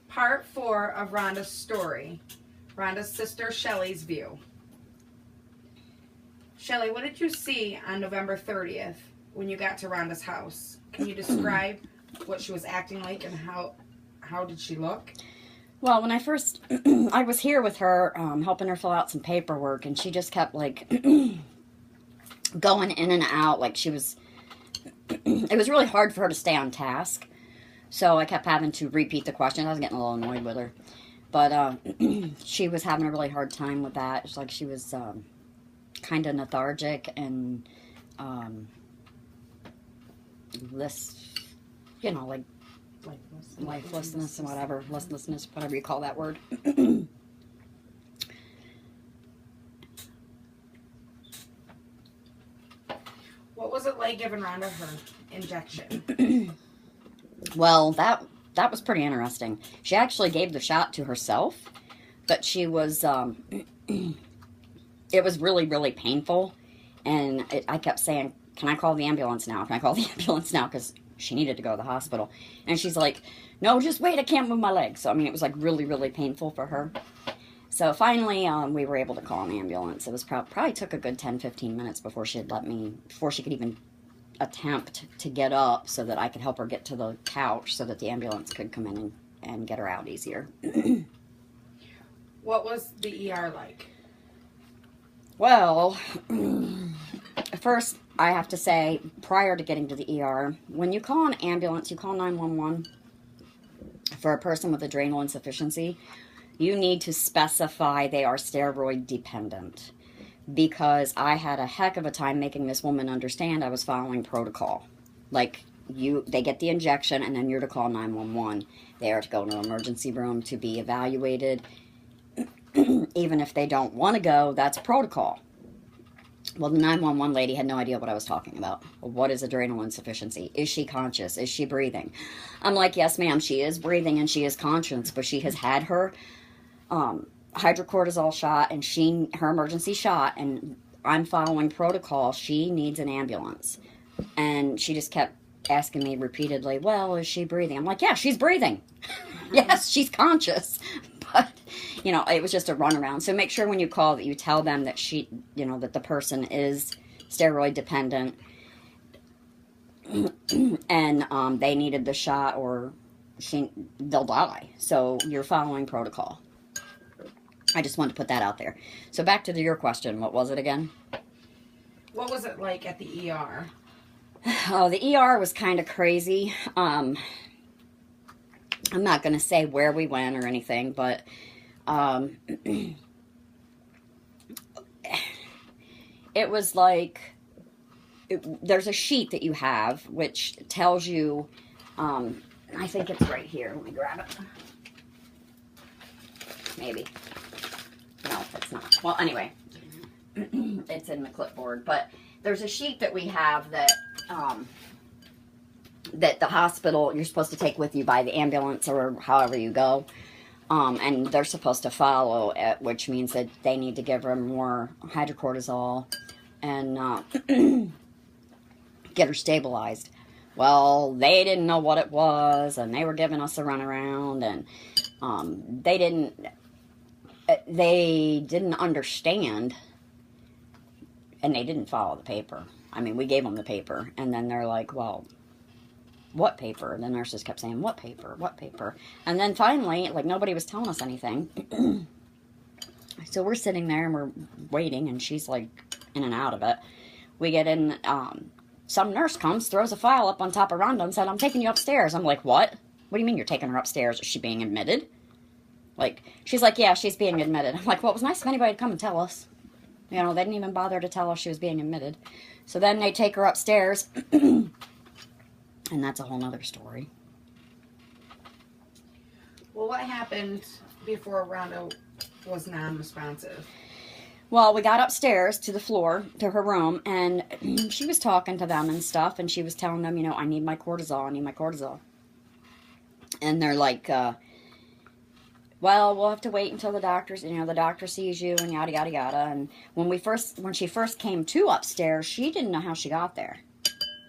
Part 4 of Rhonda's story. Rhonda's sister Shelly's view. Shelly, what did you see on November 30th when you got to Rhonda's house? Can you describe what she was acting like and how did she look? Well, when I first, I was here with her, helping her fill out some paperwork, and she just kept, like, going in and out, like she was, it was really hard for her to stay on task, so I kept having to repeat the questions. I was getting a little annoyed with her, but she was having a really hard time with that. It's like she was kind of lethargic and less, you know, like, lifelessness and whatever, listlessness, whatever you call that word. What was it like giving Rhonda her injection? Well, that was pretty interesting. She actually gave the shot to herself, but she was, it was really, really painful, and I kept saying, can I call the ambulance now? Can I call the ambulance now? Because she needed to go to the hospital. And she's like, no, just wait, I can't move my legs. So, I mean, it was like really, really painful for her. So finally, we were able to call an ambulance. It was probably took a good 10-15 minutes before she could even attempt to get up so that I could help her get to the couch so that the ambulance could come in and get her out easier. What was the ER like? Well, first, I have to say, prior to getting to the ER, when you call an ambulance, you call 911 for a person with adrenal insufficiency, you need to specify they are steroid dependent, because I had a heck of a time making this woman understand I was following protocol. Like, they get the injection, and then you're to call 911. They are to go to an emergency room to be evaluated. Even if they don't want to go, that's protocol. Well, the 911 lady had no idea what I was talking about. What is adrenal insufficiency? Is she conscious? Is she breathing? I'm like, yes, ma'am, she is breathing and she is conscious, but she has had her hydrocortisone shot and her emergency shot, and I'm following protocol. She needs an ambulance. And she just kept asking me repeatedly, well, is she breathing? I'm like, yeah, she's breathing. Yes, she's conscious. But, you know, it was just a runaround. So make sure when you call that you tell them that that the person is steroid dependent and they needed the shot or they'll die. So you're following protocol. I just wanted to put that out there. So back to your question. What was it again? What was it like at the ER? Oh, the ER was kind of crazy. I'm not going to say where we went or anything, but it was like, there's a sheet that you have which tells you, I think it's right here. Let me grab it. Maybe. No, it's not. Well, anyway, it's in the clipboard, but there's a sheet that we have that that the hospital, you're supposed to take with you by the ambulance or however you go. And they're supposed to follow it, which means that they need to give her more hydrocortisone and get her stabilized. Well, they didn't know what it was, and they were giving us a runaround, and they didn't understand, and they didn't follow the paper. I mean, we gave them the paper, and then they're like, well, what paper? And the nurses kept saying, what paper? What paper? And then finally, like, nobody was telling us anything. So we're sitting there and we're waiting, and she's like in and out of it. We get in, some nurse comes, throws a file up on top of Ronda and said, I'm taking you upstairs. I'm like, what? What do you mean you're taking her upstairs? Is she being admitted? Like, she's like, yeah, she's being admitted. I'm like, well, it was nice if anybody would come and tell us. You know, they didn't even bother to tell us she was being admitted. So then they take her upstairs. And that's a whole nother story. Well, what happened before Ronda was non-responsive? Well, we got upstairs to the floor, to her room, and she was talking to them and stuff, and she was telling them, you know, I need my cortisol, I need my cortisol. And they're like, well, we'll have to wait until the doctor sees you, and yada, yada, yada. And when she first came to upstairs, she didn't know how she got there.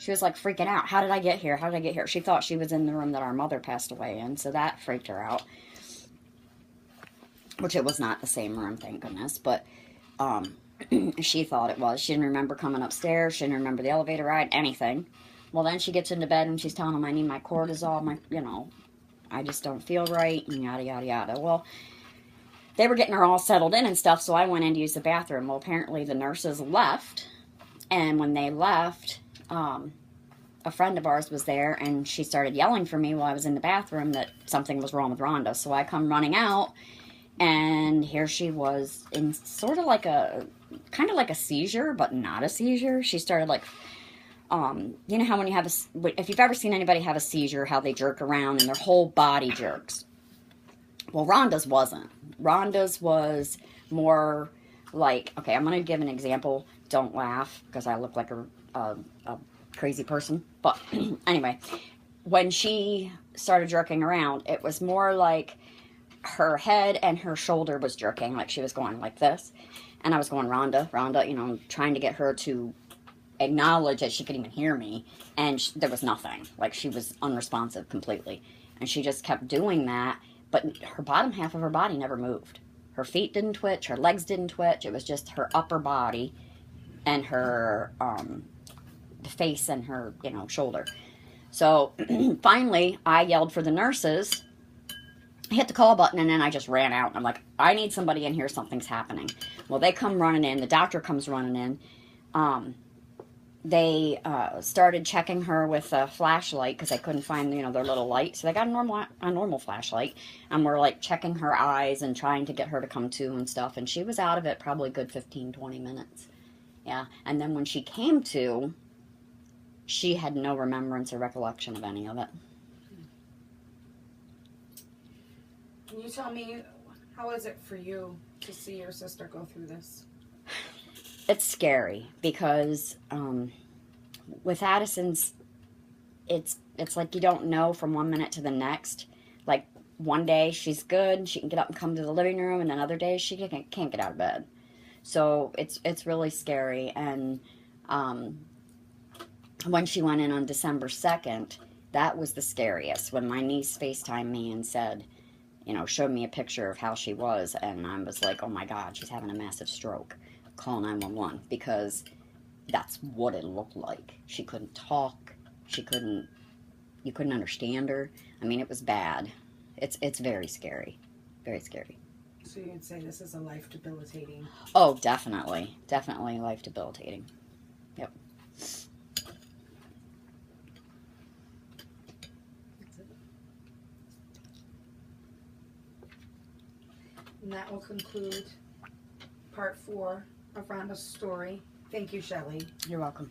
She was like freaking out. How did I get here? How did I get here? She thought she was in the room that our mother passed away in, so that freaked her out. which it was not the same room, thank goodness, but she thought it was. She didn't remember coming upstairs. She didn't remember the elevator ride, anything. Well, then she gets into bed and she's telling him, I need my cortisol, I just don't feel right, and yada, yada, yada. Well, they were getting her all settled in and stuff, so I went in to use the bathroom. Well, apparently the nurses left, and when they left, a friend of ours was there, and she started yelling for me while I was in the bathroom that something was wrong with Rhonda. So I come running out, and here she was in sort of like kind of like a seizure, but not a seizure. She started like, you know how when you have if you've ever seen anybody have a seizure, how they jerk around and their whole body jerks. Well, Rhonda's wasn't. Rhonda's was more like, okay, I'm going to give an example. Don't laugh, because I look like a crazy person. But anyway, when she started jerking around, it was more like her head and her shoulder was jerking, like she was going like this. And I was going, Rhonda, Rhonda, trying to get her to acknowledge that she could even hear me. And there was nothing. Like, she was unresponsive completely. And she just kept doing that. But her bottom half of her body never moved. Her feet didn't twitch. Her legs didn't twitch. It was just her upper body and her face and her, shoulder. So finally, I yelled for the nurses. I hit the call button, and then I just ran out. I'm like, I need somebody in here. Something's happening. Well, they come running in. The doctor comes running in. They started checking her with a flashlight because they couldn't find, their little light. So they got a normal flashlight, and we're like checking her eyes and trying to get her to come to and stuff. And she was out of it probably a good 15, 20 minutes. Yeah. And then when she came to, she had no remembrance or recollection of any of it. Can you tell me, how is it for you to see your sister go through this? It's scary because with Addison's, it's like you don't know from one minute to the next. Like, one day she's good, she can get up and come to the living room, and then other days she can't get out of bed. So it's really scary. And when she went in on December 2nd, that was the scariest. When my niece FaceTimed me and said, showed me a picture of how she was, and I was like, oh my God, she's having a massive stroke. Call 911, because that's what it looked like. She couldn't talk. You couldn't understand her. I mean, it was bad. It's very scary. Very scary. So you'd say this is a life debilitating? Oh, definitely. Definitely life debilitating. Yep. And that will conclude part 4 of Rhonda's story. Thank you, Shelly. You're welcome.